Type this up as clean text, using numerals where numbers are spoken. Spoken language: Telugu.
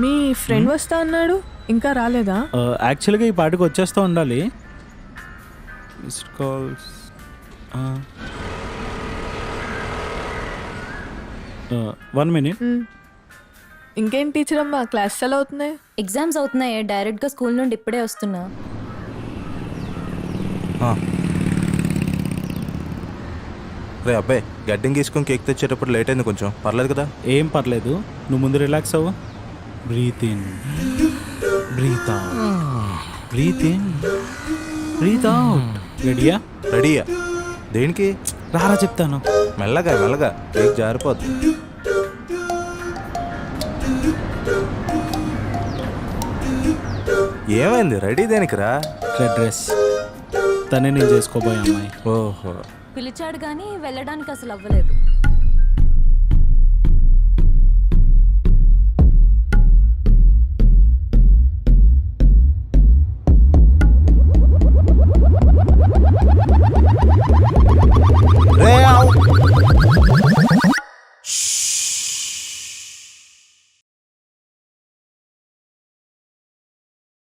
మీ ఫ్రెండ్ వస్తా అన్నాడు, ఇంకా రాలేదా? యాక్చువల్గా ఈ పాటికి వచ్చేస్తూ ఉండాలి. Missed calls 1 minute. ఇంకేం టీచర్ అమ్మా, క్లాస్ ఎలా అవుతున్నాయి? ఎగ్జామ్స్ అవుతున్నాయి, డైరెక్ట్గా స్కూల్ నుండి ఇప్పుడే వస్తున్నా. రే అబ్బాయి, గడ్డింగ్ తీసుకొని కేక్ తెచ్చేటప్పుడు లేట్ అయింది, కొంచెం పర్లేదు కదా? ఏం పర్లేదు, నువ్వు ముందు రిలాక్స్ అవ్వు. Breathe in, breathe out, breathe in, breathe out. రెడీయా? రెడీయా? దేనికి? రారా చెప్తాను. మెల్లగా మెల్లగా, కేక్ జారిపోద్ది. ఏమైంది? రెడీ దేనికి రా? రెడ్ డ్రెస్, తనే నేను చేసుకోబోయే అమ్మాయి. ఓహో, పిలిచాడు కానీ వెళ్ళడానికి అసలు అవ్వలేదు.